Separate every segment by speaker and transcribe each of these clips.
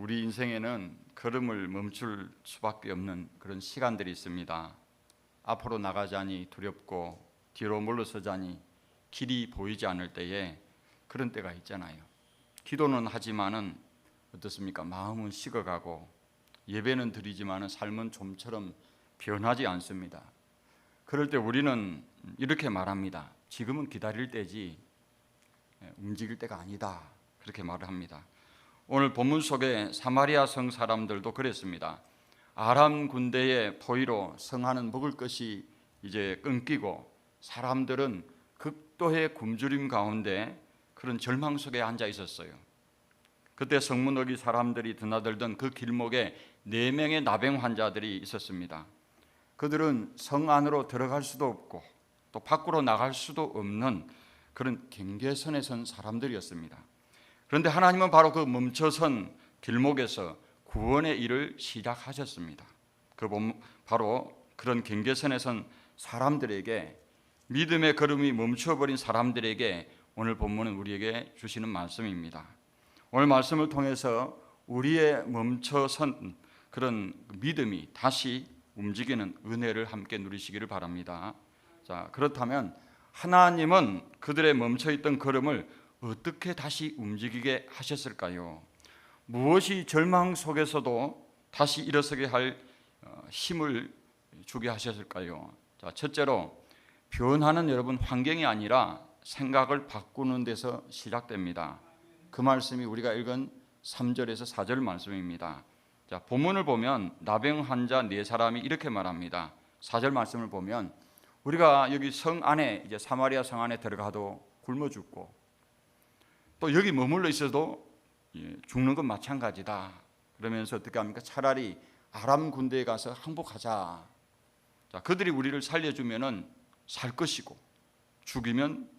Speaker 1: 우리 인생에는 걸음을 멈출 수밖에 없는 그런 시간들이 있습니다. 앞으로 나가자니 두렵고 뒤로 물러서자니 길이 보이지 않을 때에 그런 때가 있잖아요. 기도는 하지만은 어떻습니까? 마음은 식어가고 예배는 드리지만은 삶은 좀처럼 변하지 않습니다. 그럴 때 우리는 이렇게 말합니다. 지금은 기다릴 때지 움직일 때가 아니다. 그렇게 말을 합니다. 오늘 본문 속에 사마리아 성 사람들도 그랬습니다. 아람 군대의 포위로 성하는 먹을 것이 이제 끊기고 사람들은 극도의 굶주림 가운데 그런 절망 속에 앉아 있었어요. 그때 성문어기 사람들이 드나들던 그 길목에 4명의 나병 환자들이 있었습니다. 그들은 성 안으로 들어갈 수도 없고 또 밖으로 나갈 수도 없는 그런 경계선에 선 사람들이었습니다. 그런데 하나님은 바로 그 멈춰선 길목에서 구원의 일을 시작하셨습니다. 바로 그런 경계선에 선 사람들에게, 믿음의 걸음이 멈춰버린 사람들에게 오늘 본문은 우리에게 주시는 말씀입니다. 오늘 말씀을 통해서 우리의 멈춰선 그런 믿음이 다시 움직이는 은혜를 함께 누리시기를 바랍니다. 자, 그렇다면 하나님은 그들의 멈춰있던 걸음을 어떻게 다시 움직이게 하셨을까요? 무엇이 절망 속에서도 다시 일어서게 할 힘을 주게 하셨을까요? 자, 첫째로 변화는 여러분 환경이 아니라 생각을 바꾸는 데서 시작됩니다. 그 말씀이 우리가 읽은 3절에서 4절 말씀입니다. 자, 본문을 보면 나병 환자 4사람이 이렇게 말합니다. 4절 말씀을 보면 우리가 여기 성 안에 이제 사마리아 성 안에 들어가도 굶어 죽고 또 여기 머물러 있어도 죽는 건 마찬가지다. 그러면서 어떻게 합니까? 차라리 아람 군대에 가서 항복하자. 자, 그들이 우리를 살려주면은 살 것이고 죽이면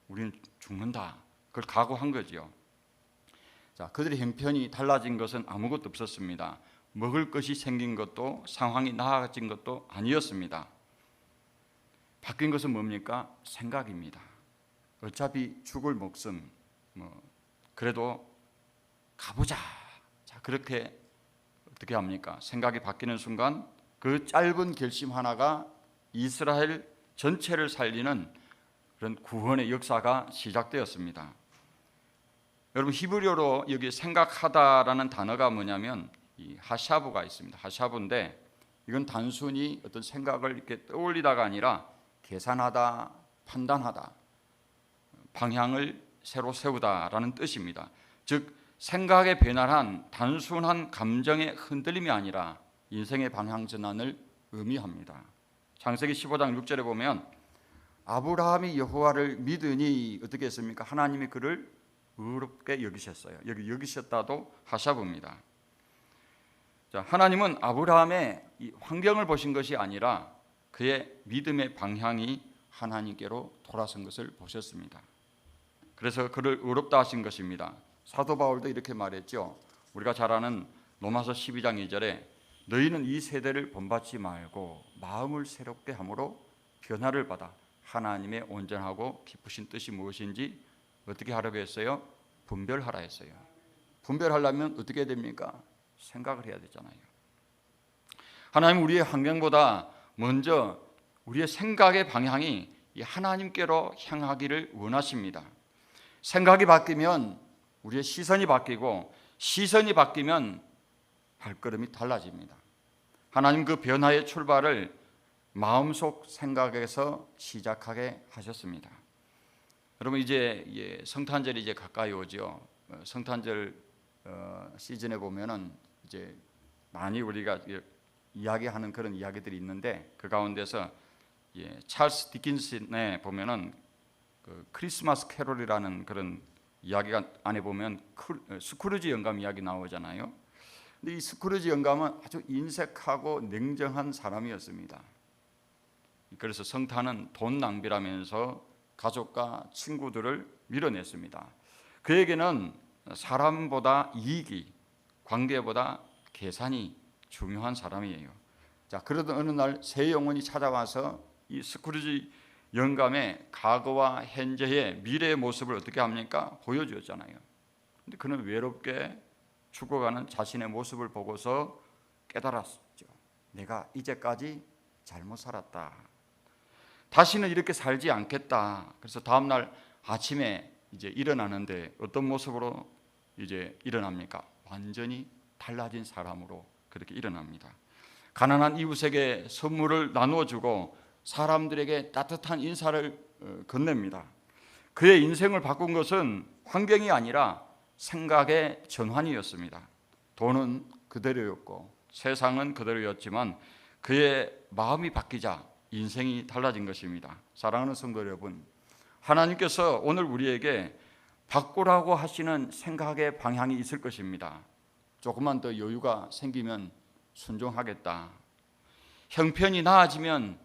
Speaker 1: 우리는 죽는다. 그걸 각오한 거죠. 자, 그들의 형편이 달라진 것은 아무것도 없었습니다. 먹을 것이 생긴 것도 상황이 나아진 것도 아니었습니다. 바뀐 것은 뭡니까? 생각입니다. 어차피 죽을 목숨, 그래도 가보자. 자, 그렇게 어떻게 합니까? 생각이 바뀌는 순간 그 짧은 결심 하나가 이스라엘 전체를 살리는 그런 구원의 역사가 시작되었습니다. 여러분, 히브리어로 여기 생각하다라는 단어가 뭐냐면 이 하샤브가 있습니다. 하샤브인데 이건 단순히 어떤 생각을 이렇게 떠올리다가 아니라 계산하다, 판단하다, 방향을 새로 세우다라는 뜻입니다. 즉 생각의 변화란 단순한 감정의 흔들림이 아니라 인생의 방향 전환을 의미합니다. 창세기 15장 6절에 보면 아브라함이 여호와를 믿으니 어떻게 했습니까? 하나님이 그를 의롭게 여기셨어요. 여기 여기셨다도 하샤브입니다. 자, 하나님은 아브라함의 이 환경을 보신 것이 아니라 그의 믿음의 방향이 하나님께로 돌아선 것을 보셨습니다. 그래서 그를 의롭다 하신 것입니다. 사도 바울도 이렇게 말했죠. 우리가 잘 아는 로마서 12장 2절에 너희는 이 세대를 본받지 말고 마음을 새롭게 함으로 변화를 받아 하나님의 온전하고 기쁘신 뜻이 무엇인지 어떻게 하라고 했어요? 분별하라 했어요. 분별하려면 어떻게 해야 됩니까? 생각을 해야 되잖아요. 하나님은 우리의 환경보다 먼저 우리의 생각의 방향이 하나님께로 향하기를 원하십니다. 생각이 바뀌면 우리의 시선이 바뀌고 시선이 바뀌면 발걸음이 달라집니다. 하나님 그 변화의 출발을 마음속 생각에서 시작하게 하셨습니다. 여러분, 이제 성탄절이 이제 가까이 오죠. 성탄절 시즌에 보면은 이제 많이 우리가 이야기하는 그런 이야기들이 있는데 그 가운데서 찰스 디킨슨에 보면은 그 크리스마스 캐롤이라는 그런 이야기가 안에 보면 스크루지 영감 이야기 나오잖아요. 근데 이 스크루지 영감은 아주 인색하고 냉정한 사람이었습니다. 그래서 성탄은 돈 낭비라면서 가족과 친구들을 밀어냈습니다. 그에게는 사람보다 이익이, 관계보다 계산이 중요한 사람이에요. 자, 그러던 어느 날 새 영혼이 찾아와서 이 스크루지 영감의 과거와 현재의 미래의 모습을 어떻게 합니까? 보여주었잖아요. 근데 그는 외롭게 죽어가는 자신의 모습을 보고서 깨달았죠. 내가 이제까지 잘못 살았다. 다시는 이렇게 살지 않겠다. 그래서 다음 날 아침에 이제 일어나는데 어떤 모습으로 이제 일어납니까? 완전히 달라진 사람으로 그렇게 일어납니다. 가난한 이웃에게 선물을 나누어 주고 사람들에게 따뜻한 인사를 건넵니다. 그의 인생을 바꾼 것은 환경이 아니라 생각의 전환이었습니다. 돈은 그대로였고 세상은 그대로였지만 그의 마음이 바뀌자 인생이 달라진 것입니다. 사랑하는 성도 여러분, 하나님께서 오늘 우리에게 바꾸라고 하시는 생각의 방향이 있을 것입니다. 조금만 더 여유가 생기면 순종하겠다. 형편이 나아지면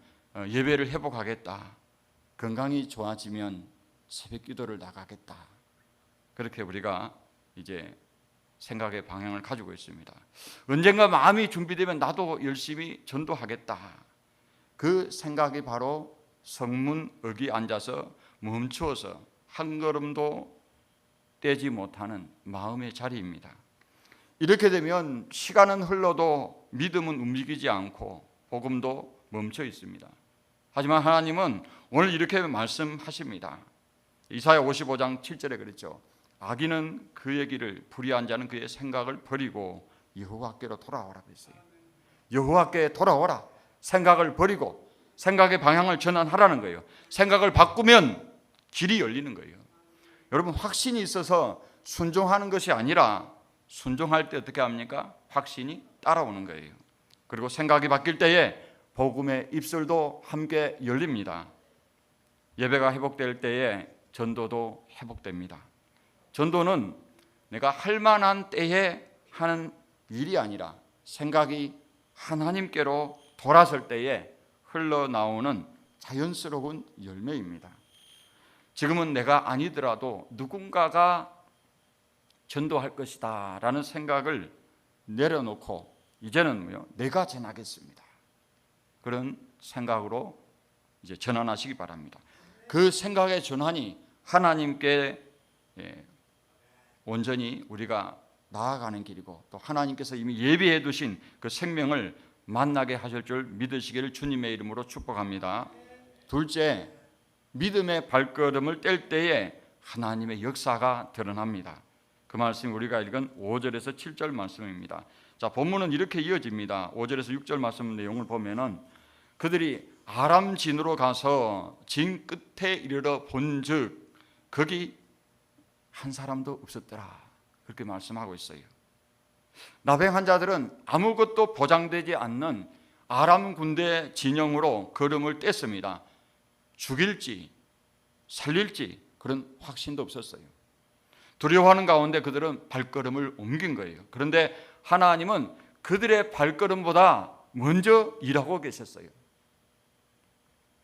Speaker 1: 예배를 회복하겠다. 건강이 좋아지면 새벽 기도를 나가겠다. 그렇게 우리가 이제 생각의 방향을 가지고 있습니다. 언젠가 마음이 준비되면 나도 열심히 전도하겠다. 그 생각이 바로 성문역에 앉아서 멈추어서 한 걸음도 떼지 못하는 마음의 자리입니다. 이렇게 되면 시간은 흘러도 믿음은 움직이지 않고 복음도 멈춰 있습니다. 하지만 하나님은 오늘 이렇게 말씀하십니다. 이사야 55장 7절에 그랬죠. 악인은 그의 길을, 불의한 자는 그의 생각을 버리고 여호와께로 돌아오라 그랬어요. 여호와께 돌아오라. 생각을 버리고 생각의 방향을 전환하라는 거예요. 생각을 바꾸면 길이 열리는 거예요. 여러분, 확신이 있어서 순종하는 것이 아니라 순종할 때 어떻게 합니까? 확신이 따라오는 거예요. 그리고 생각이 바뀔 때에 복음의 입술도 함께 열립니다. 예배가 회복될 때에 전도도 회복됩니다. 전도는 내가 할 만한 때에 하는 일이 아니라 생각이 하나님께로 돌아설 때에 흘러나오는 자연스러운 열매입니다. 지금은 내가 아니더라도 누군가가 전도할 것이다 라는 생각을 내려놓고 이제는 내가 전하겠습니다. 그런 생각으로 이제 전환하시기 바랍니다. 그 생각의 전환이 하나님께 온전히 우리가 나아가는 길이고 또 하나님께서 이미 예비해 두신 그 생명을 만나게 하실 줄 믿으시기를 주님의 이름으로 축복합니다. 둘째, 믿음의 발걸음을 뗄 때에 하나님의 역사가 드러납니다. 그 말씀이 우리가 읽은 5절에서 7절 말씀입니다. 자, 본문은 이렇게 이어집니다. 5절에서 6절 말씀 내용을 보면은 그들이 아람 진으로 가서 진 끝에 이르러 본즉 거기 한 사람도 없었더라. 그렇게 말씀하고 있어요. 나병한 자들은 아무것도 보장되지 않는 아람 군대 진영으로 걸음을 뗐습니다. 죽일지 살릴지 그런 확신도 없었어요. 두려워하는 가운데 그들은 발걸음을 옮긴 거예요. 그런데 하나님은 그들의 발걸음보다 먼저 일하고 계셨어요.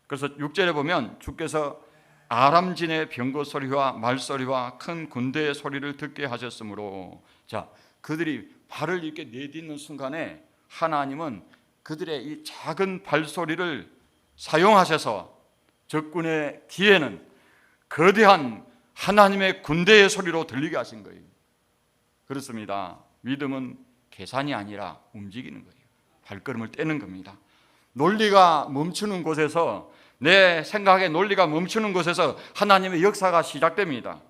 Speaker 1: 그래서 6절에 보면 주께서 아람진의 병거 소리와 말소리와 큰 군대의 소리를 듣게 하셨으므로, 자, 그들이 발을 이렇게 내딛는 순간에 하나님은 그들의 이 작은 발소리를 사용하셔서 적군의 귀에는 거대한 하나님의 군대의 소리로 들리게 하신 거예요. 그렇습니다. 믿음은 계산이 아니라 움직이는 거예요. 발걸음을 떼는 겁니다. 논리가 멈추는 곳에서, 내 생각의 논리가 멈추는 곳에서 하나님의 역사가 시작됩니다.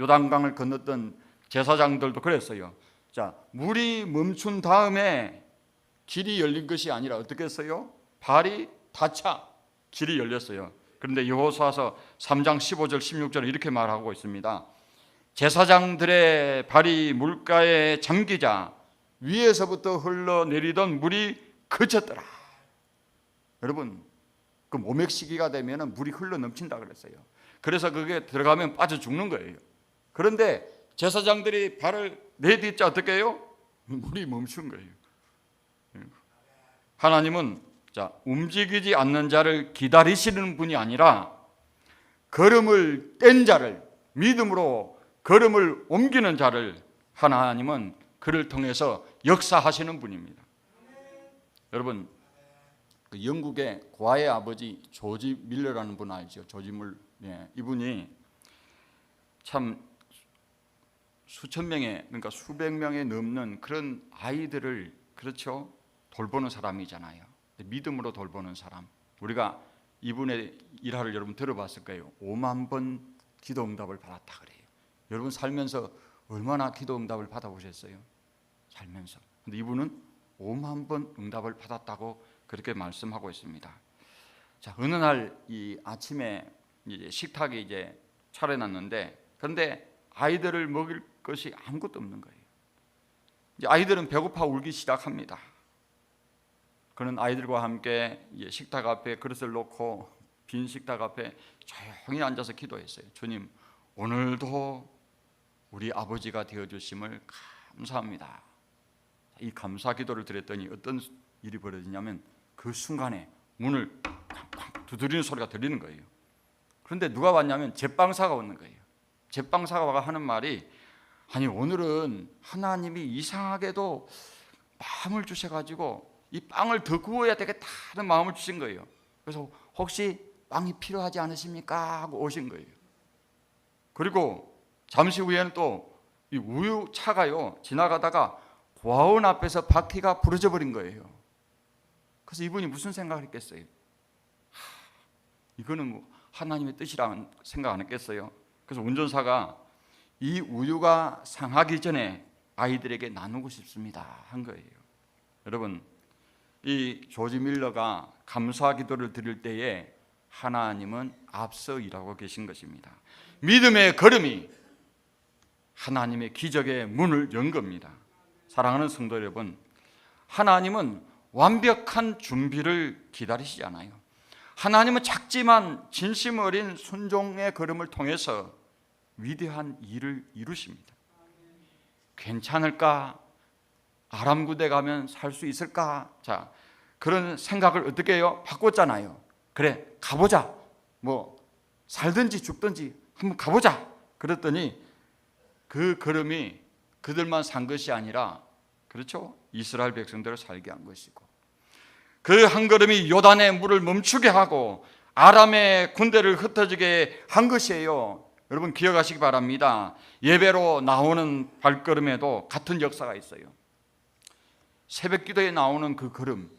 Speaker 1: 요단강을 건넜던 제사장들도 그랬어요. 자, 물이 멈춘 다음에 길이 열린 것이 아니라 어떻게 했어요? 발이 닿자 길이 열렸어요. 그런데 여호수아서 3장 15절 16절은 이렇게 말하고 있습니다. 제사장들의 발이 물가에 잠기자 위에서부터 흘러내리던 물이 그쳤더라. 여러분, 그 모맥시기가 되면 물이 흘러 넘친다 그랬어요. 그래서 그게 들어가면 빠져 죽는 거예요. 그런데 제사장들이 발을 내딛자 어떻게 해요? 물이 멈춘 거예요. 하나님은 움직이지 않는 자를 기다리시는 분이 아니라 걸음을 뗀 자를, 믿음으로 걸음을 옮기는 자를 하나님은 그를 통해서 역사하시는 분입니다. 여러분, 그 영국의 고아의 아버지 조지 밀러라는 분 알죠? 조지 밀러. 이분이 참 수천 명의, 그러니까 수백 명에 넘는 그런 아이들을, 그렇죠, 돌보는 사람이잖아요. 믿음으로 돌보는 사람. 우리가 이분의 일화를 여러분 들어봤을 거예요. 5만 번 기도 응답을 받았다 그래요. 여러분 살면서 얼마나 기도 응답을 받아보셨어요? 살면서. 근데 이분은 5만 번 응답을 받았다고 그렇게 말씀하고 있습니다. 자, 어느 날 이 아침에 이제 식탁에 이제 차려놨는데, 그런데 아이들을 먹일 것이 아무것도 없는 거예요. 이제 아이들은 배고파 울기 시작합니다. 그런 아이들과 함께 이제 식탁 앞에 그릇을 놓고 빈 식탁 앞에 조용히 앉아서 기도했어요. 주님, 오늘도 우리 아버지가 되어주심을 감사합니다. 이 감사 기도를 드렸더니 어떤 일이 벌어지냐면 그 순간에 문을 쾅쾅 두드리는 소리가 들리는 거예요. 그런데 누가 왔냐면 제빵사가 오는 거예요. 제빵사가 하는 말이, 아니 오늘은 하나님이 이상하게도 마음을 주셔가지고 이 빵을 더 구워야 되겠다 하는 마음을 주신 거예요. 그래서 혹시 빵이 필요하지 않으십니까? 하고 오신 거예요. 그리고 잠시 후에는 또 이 우유차가요 지나가다가 고아원 앞에서 바퀴가 부러져 버린 거예요. 그래서 이분이 무슨 생각을 했겠어요? 이거는 뭐 하나님의 뜻이라는 생각 안 했겠어요? 그래서 운전사가 이 우유가 상하기 전에 아이들에게 나누고 싶습니다 한 거예요. 여러분, 이 조지 밀러가 감사 기도를 드릴 때에 하나님은 앞서 일하고 계신 것입니다. 믿음의 걸음이 하나님의 기적의 문을 연 겁니다. 사랑하는 성도 여러분, 하나님은 완벽한 준비를 기다리시지 않아요. 하나님은 작지만 진심 어린 순종의 걸음을 통해서 위대한 일을 이루십니다. 괜찮을까? 아람구대 가면 살 수 있을까? 자, 그런 생각을 어떻게 해요? 바꿨잖아요. 그래, 가보자. 뭐 살든지 죽든지 한번 가보자. 그랬더니 그 걸음이 그들만 산 것이 아니라, 그렇죠, 이스라엘 백성들을 살게 한 것이고, 그 한 걸음이 요단의 물을 멈추게 하고 아람의 군대를 흩어지게 한 것이에요. 여러분 기억하시기 바랍니다. 예배로 나오는 발걸음에도 같은 역사가 있어요. 새벽 기도에 나오는 그 걸음,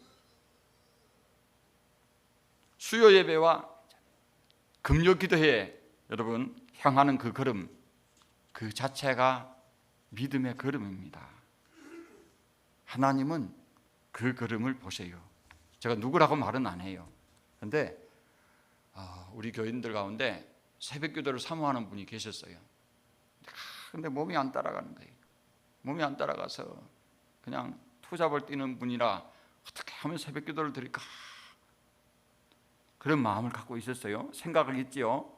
Speaker 1: 수요 예배와 금요 기도에 여러분 향하는 그 걸음, 그 자체가 믿음의 걸음입니다. 하나님은 그 걸음을 보세요. 제가 누구라고 말은 안 해요. 그런데 우리 교인들 가운데 새벽 기도를 사모하는 분이 계셨어요. 근데 몸이 안 따라가는 거예요. 몸이 안 따라가서 그냥 투잡을 뛰는 분이라 어떻게 하면 새벽 기도를 드릴까, 그런 마음을 갖고 있었어요. 생각을 했지요.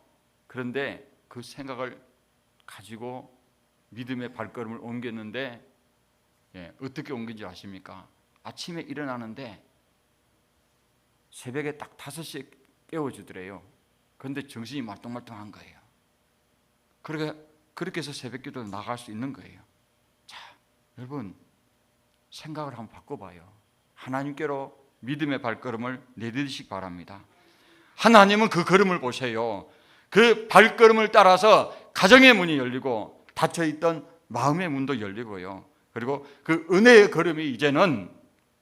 Speaker 1: 그런데 그 생각을 가지고 믿음의 발걸음을 옮겼는데, 어떻게 옮긴지 아십니까? 아침에 일어나는데 새벽에 딱 5시에 깨워주더래요. 그런데 정신이 말똥말똥한 거예요. 그렇게 해서 새벽 기도로 나갈 수 있는 거예요. 자, 여러분 생각을 한번 바꿔봐요. 하나님께로 믿음의 발걸음을 내디디시기 바랍니다. 하나님은 그 걸음을 보세요. 그 발걸음을 따라서 가정의 문이 열리고 닫혀있던 마음의 문도 열리고요. 그리고 그 은혜의 걸음이 이제는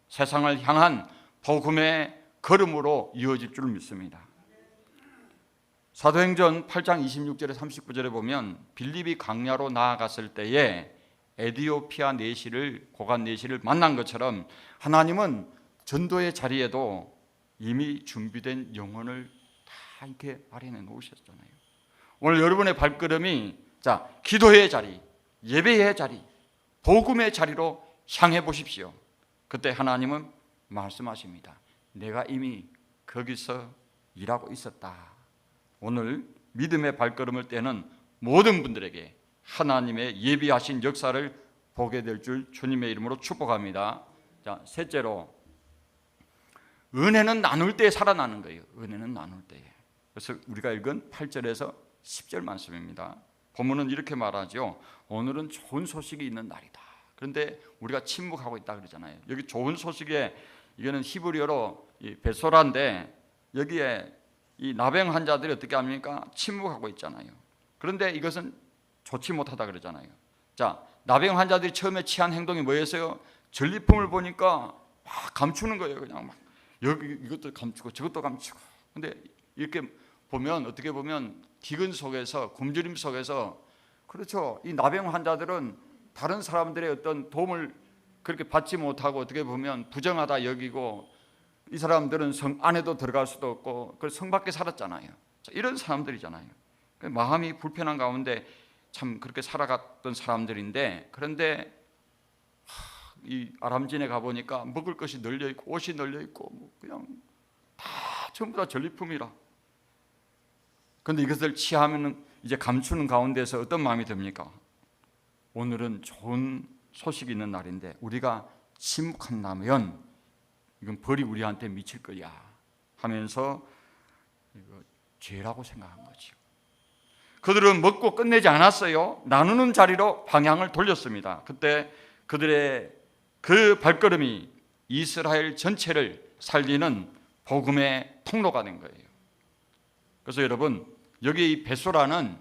Speaker 1: 세상을 향한 복음의 걸음으로 이어질 줄 믿습니다. 사도행전 8장 26절에 39절에 보면 빌립이 광야로 나아갔을 때에 에디오피아 내시를, 고관 내시를 만난 것처럼 하나님은 전도의 자리에도 이미 준비된 영혼을 다 이렇게 마련해 놓으셨잖아요. 오늘 여러분의 발걸음이 기도의 자리, 예배의 자리, 복음의 자리로 향해 보십시오. 그때 하나님은 말씀하십니다. 내가 이미 거기서 일하고 있었다. 오늘 믿음의 발걸음을 떼는 모든 분들에게 하나님의 예비하신 역사를 보게 될 줄 주님의 이름으로 축복합니다. 자, 셋째로, 은혜는 나눌 때 살아나는 거예요. 은혜는 나눌 때에. 그래서 우리가 읽은 8절에서 10절 말씀입니다. 본문은 이렇게 말하죠. 오늘은 좋은 소식이 있는 날이다. 그런데 우리가 침묵하고 있다 그러잖아요. 여기 좋은 소식에, 이거는 히브리어로 베소라인데, 여기에 이 나병 환자들이 어떻게 합니까? 침묵하고 있잖아요. 그런데 이것은 좋지 못하다 그러잖아요. 자, 나병 환자들이 처음에 취한 행동이 뭐였어요? 전리품을 보니까 막 감추는 거예요. 그냥 막 여기 이것도 감추고 저것도 감추고. 근데 이렇게 보면 어떻게 보면 기근 속에서 굶주림 속에서 그렇죠. 이 나병 환자들은 다른 사람들의 어떤 도움을 그렇게 받지 못하고 어떻게 보면 부정하다 여기고 이 사람들은 성 안에도 들어갈 수도 없고 그 성 밖에 살았잖아요. 자, 이런 사람들이잖아요. 마음이 불편한 가운데 참 그렇게 살아갔던 사람들인데 그런데 이 아람진에 가보니까 먹을 것이 널려 있고 옷이 널려 있고 뭐 그냥 다 전부 다 전리품이라. 그런데 이것을 취하면 이제 감추는 가운데서 어떤 마음이 듭니까? 오늘은 좋은 소식이 있는 날인데 우리가 침묵한다면 이건 벌이 우리한테 미칠 거야 하면서 이거 죄라고 생각한 거죠. 그들은 먹고 끝내지 않았어요. 나누는 자리로 방향을 돌렸습니다. 그때 그들의 그 발걸음이 이스라엘 전체를 살리는 복음의 통로가 된 거예요. 그래서 여러분 여기 이 베소라는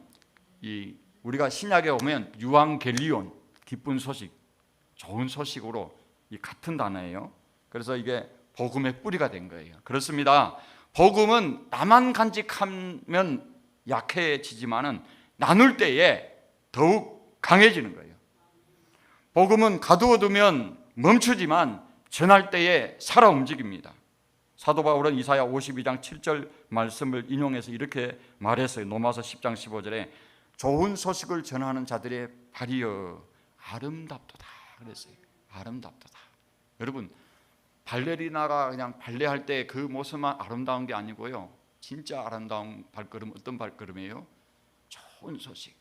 Speaker 1: 이 우리가 신약에 오면 유앙겔리온 기쁜 소식, 좋은 소식으로 이 같은 단어예요. 그래서 이게 복음의 뿌리가 된 거예요. 그렇습니다. 복음은 나만 간직하면 약해지지만은 나눌 때에 더욱 강해지는 거예요. 복음은 가두어 두면 멈추지만 전할 때에 살아 움직입니다. 사도 바울은 이사야 52장 7절 말씀을 인용해서 이렇게 말했어요. 로마서 10장 15절에 좋은 소식을 전하는 자들의 발이여 아름답도다 그랬어요. 아름답도다. 여러분 발레리나가 그냥 발레할 때 그 모습만 아름다운 게 아니고요. 진짜 아름다운 발걸음 어떤 발걸음이에요? 좋은 소식,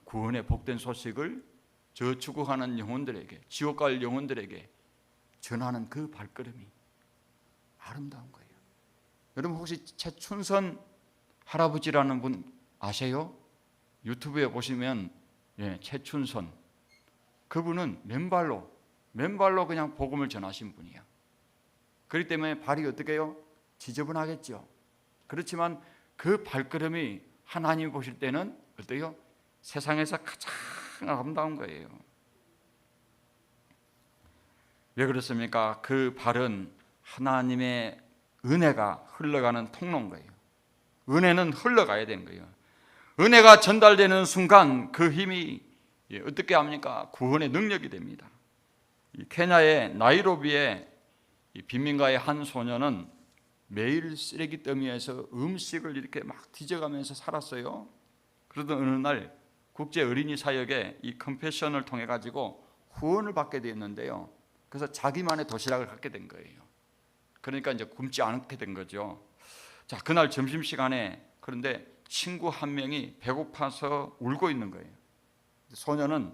Speaker 1: 구원의 복된 소식을 저 추구하는 영혼들에게, 지옥 갈 영혼들에게 전하는 그 발걸음이 아름다운 거예요. 여러분 혹시 최춘선 할아버지라는 분 아세요? 유튜브에 보시면 최춘선 그분은 맨발로 그냥 복음을 전하신 분이에요. 그렇기 때문에 발이 어떻게 해요? 지저분하겠죠. 그렇지만 그 발걸음이 하나님이 보실 때는 어때요? 세상에서 가장 아름다운 거예요. 왜 그렇습니까? 그 발은 하나님의 은혜가 흘러가는 통로인 거예요. 은혜는 흘러가야 되는 거예요. 은혜가 전달되는 순간 그 힘이 어떻게 합니까? 구원의 능력이 됩니다. 케냐의 나이로비의 빈민가의 한 소녀는 매일 쓰레기 더미에서 음식을 이렇게 막 뒤져가면서 살았어요. 그러던 어느 날 국제 어린이 사역에 이 컴패션을 통해 가지고 후원을 받게 되었는데요. 그래서 자기만의 도시락을 갖게 된 거예요. 그러니까 이제 굶지 않게 된 거죠. 자, 그날 점심시간에 그런데 친구 한 명이 배고파서 울고 있는 거예요. 소녀는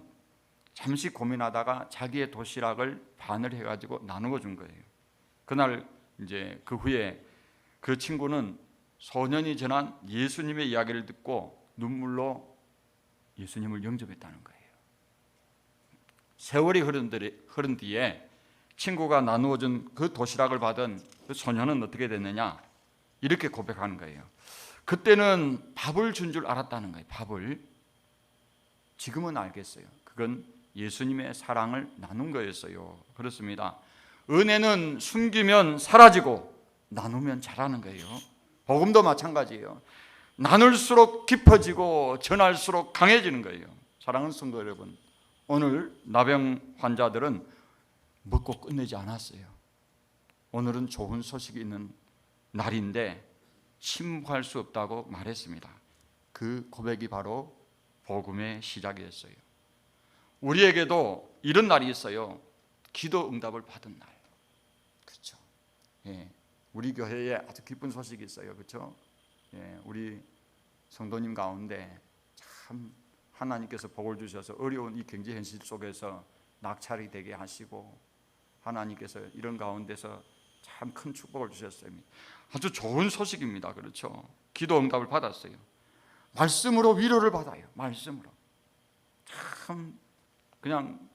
Speaker 1: 잠시 고민하다가 자기의 도시락을 반을 해가지고 나누어 준 거예요. 그날 이제 그 후에 그 친구는 소년이 전한 예수님의 이야기를 듣고 눈물로 예수님을 영접했다는 거예요. 세월이 흐른 뒤에 친구가 나누어준 그 도시락을 받은 그 소년은 어떻게 됐느냐? 이렇게 고백하는 거예요. 그때는 밥을 준 줄 알았다는 거예요. 밥을. 지금은 알겠어요. 그건 예수님의 사랑을 나눈 거였어요. 그렇습니다. 은혜는 숨기면 사라지고 나누면 자라는 거예요. 복음도 마찬가지예요. 나눌수록 깊어지고 전할수록 강해지는 거예요. 사랑하는 성도 여러분, 오늘 나병 환자들은 먹고 끝내지 않았어요. 오늘은 좋은 소식이 있는 날인데 침묵할 수 없다고 말했습니다. 그 고백이 바로 복음의 시작이었어요. 우리에게도 이런 날이 있어요. 기도 응답을 받은 날. 그렇죠? 예, 우리 교회에 아주 기쁜 소식이 있어요. 그렇죠? 예, 우리 성도님 가운데 참 하나님께서 복을 주셔서 어려운 이 경제 현실 속에서 낙찰이 되게 하시고 하나님께서 이런 가운데서 참 큰 축복을 주셨어요. 아주 좋은 소식입니다. 그렇죠? 기도 응답을 받았어요. 말씀으로 위로를 받아요. 말씀으로. 참 그냥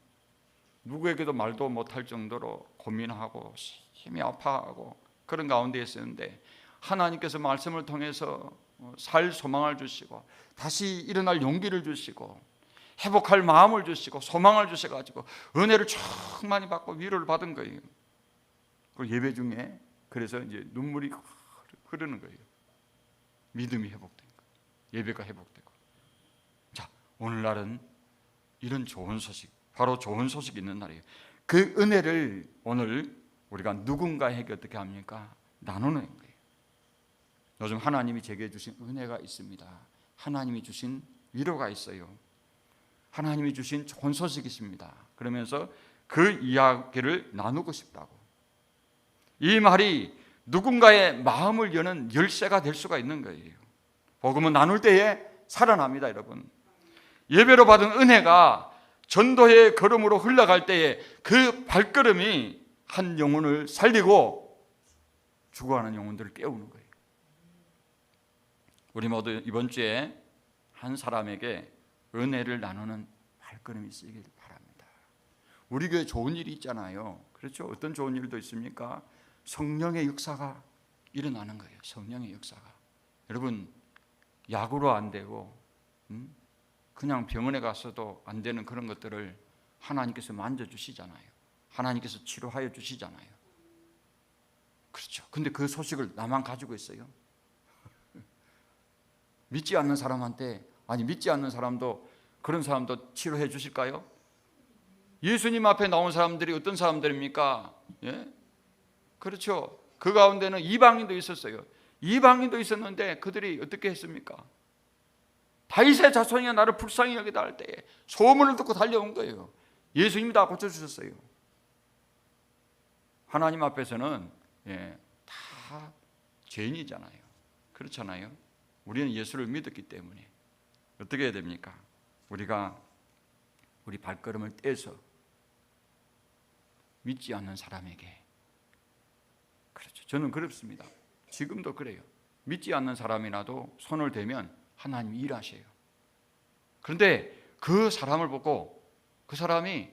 Speaker 1: 누구에게도 말도 못할 정도로 고민하고 심히 아파하고 그런 가운데 있었는데 하나님께서 말씀을 통해서 살 소망을 주시고 다시 일어날 용기를 주시고 회복할 마음을 주시고 소망을 주셔가지고 은혜를 충만히 받고 위로를 받은 거예요. 그 예배 중에 그래서 이제 눈물이 흐르는 거예요. 믿음이 회복된 거예요. 예배가 회복되고. 자, 오늘날은 이런 좋은 소식, 바로 좋은 소식이 있는 날이에요. 그 은혜를 오늘 우리가 누군가에게 어떻게 합니까? 나누는 거예요. 요즘 하나님이 제게 주신 은혜가 있습니다. 하나님이 주신 위로가 있어요. 하나님이 주신 좋은 소식이 있습니다. 그러면서 그 이야기를 나누고 싶다고. 이 말이 누군가의 마음을 여는 열쇠가 될 수가 있는 거예요. 복음은 나눌 때에 살아납니다, 여러분. 예배로 받은 은혜가 전도의 걸음으로 흘러갈 때에 그 발걸음이 한 영혼을 살리고 죽어가는 영혼들을 깨우는 거예요. 우리 모두 이번 주에 한 사람에게 은혜를 나누는 발걸음이 있으길 바랍니다. 우리 교회 좋은 일이 있잖아요. 그렇죠? 어떤 좋은 일도 있습니까? 성령의 역사가 일어나는 거예요. 성령의 역사가. 여러분, 약으로 안 되고 그냥 병원에 가서도 안 되는 그런 것들을 하나님께서 만져주시잖아요. 하나님께서 치료하여 주시잖아요. 그렇죠. 근데 그 소식을 나만 가지고 있어요. 믿지 않는 사람한테, 아니 믿지 않는 사람도, 그런 사람도 치료해 주실까요? 예수님 앞에 나온 사람들이 어떤 사람들입니까? 예? 그렇죠. 그 가운데는 이방인도 있었어요. 이방인도 있었는데 그들이 어떻게 했습니까? 다윗의 자손이 나를 불쌍히 여기다 할 때에 소문을 듣고 달려온 거예요. 예수님이 다 고쳐주셨어요. 하나님 앞에서는 다 죄인이잖아요. 그렇잖아요. 우리는 예수를 믿었기 때문에 어떻게 해야 됩니까? 우리가 우리 발걸음을 떼서 믿지 않는 사람에게, 그렇죠. 저는 그렇습니다. 지금도 그래요. 믿지 않는 사람이라도 손을 대면 하나님이 일하셔요. 그런데 그 사람을 보고 그 사람이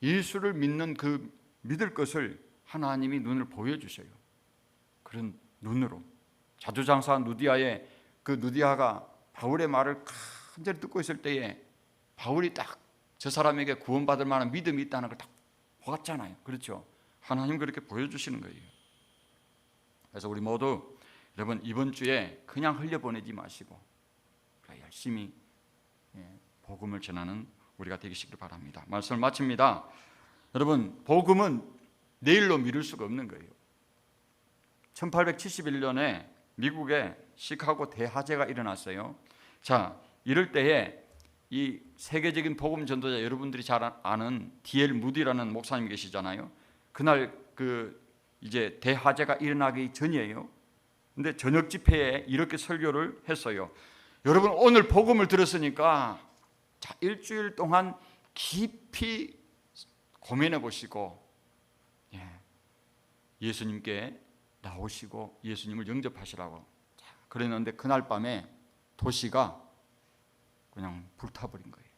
Speaker 1: 예수를 믿는 그 믿을 것을 하나님이 눈을 보여주셔요. 그런 눈으로. 자주장사 누디아의 그 누디아가 바울의 말을 간절히 듣고 있을 때에 바울이 딱 저 사람에게 구원받을 만한 믿음이 있다는 걸 딱 보았잖아요. 그렇죠? 하나님 그렇게 보여주시는 거예요. 그래서 우리 모두 여러분 이번 주에 그냥 흘려보내지 마시고 열심히 복음을 전하는 우리가 되시길 바랍니다. 말씀을 마칩니다. 여러분, 복음은 내일로 미룰 수가 없는 거예요. 1871년에 미국에 시카고 대화재가 일어났어요. 자, 이럴 때에 이 세계적인 복음 전도자, 여러분들이 잘 아는 D.L. 무디라는 목사님 계시잖아요. 그날 이제 대화재가 일어나기 전이에요. 근데 저녁 집회에 이렇게 설교를 했어요. 여러분, 오늘 복음을 들었으니까 자, 일주일 동안 깊이 고민해 보시고 예수님께 나오시고 예수님을 영접하시라고. 자, 그랬는데 그날 밤에 도시가 그냥 불타버린 거예요.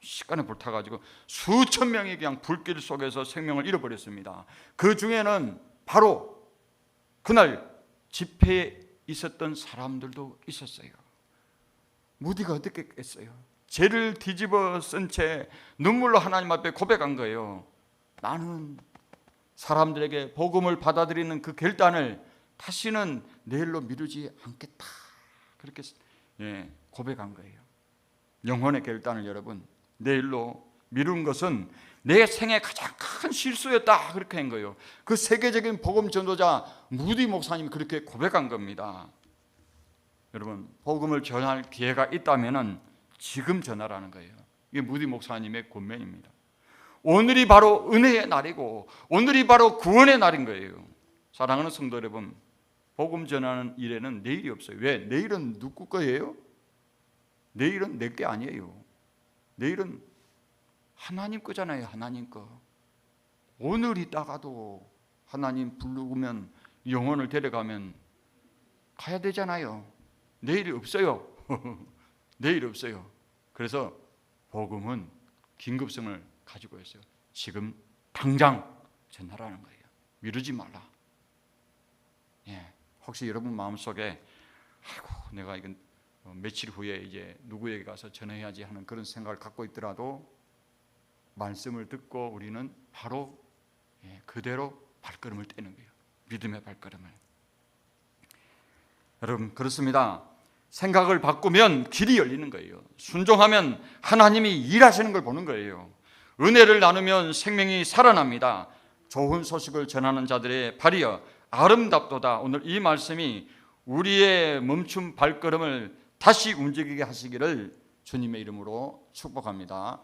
Speaker 1: 시간에 불타가지고 수천 명이 그냥 불길 속에서 생명을 잃어버렸습니다. 그 중에는 바로 그날 집회에 있었던 사람들도 있었어요. 무디가 어떻게 했어요? 죄를 뒤집어 쓴 채 눈물로 하나님 앞에 고백한 거예요. 나는 사람들에게 복음을 받아들이는 그 결단을 다시는 내일로 미루지 않겠다. 그렇게 고백한 거예요. 영혼의 결단을 여러분 내일로 미룬 것은 내 생애 가장 큰 실수였다. 그렇게 한 거예요. 그 세계적인 복음 전도자 무디 목사님이 그렇게 고백한 겁니다. 여러분, 복음을 전할 기회가 있다면 지금 전하라는 거예요. 이게 무디 목사님의 권면입니다. 오늘이 바로 은혜의 날이고 오늘이 바로 구원의 날인 거예요. 사랑하는 성도 여러분, 복음 전하는 일에는 내일이 없어요. 왜? 내일은 누구 거예요? 내일은 내 게 아니에요. 내일은 하나님 거잖아요. 하나님 거. 오늘 있다가도 하나님 부르면 영혼을 데려가면 가야 되잖아요. 내일이 없어요. 내일 없어요. 그래서 복음은 긴급성을 가지고 있어요. 지금 당장 전하라는 거예요. 미루지 말라. 혹시 여러분 마음속에 아이고 내가 이건 며칠 후에 이제 누구에게 가서 전해야지 하는 그런 생각을 갖고 있더라도 말씀을 듣고 우리는 바로 그대로 발걸음을 떼는 거예요. 믿음의 발걸음을. 여러분 그렇습니다. 생각을 바꾸면 길이 열리는 거예요. 순종하면 하나님이 일하시는 걸 보는 거예요. 은혜를 나누면 생명이 살아납니다. 좋은 소식을 전하는 자들의 발이여 아름답도다. 오늘 이 말씀이 우리의 멈춘 발걸음을 다시 움직이게 하시기를 주님의 이름으로 축복합니다.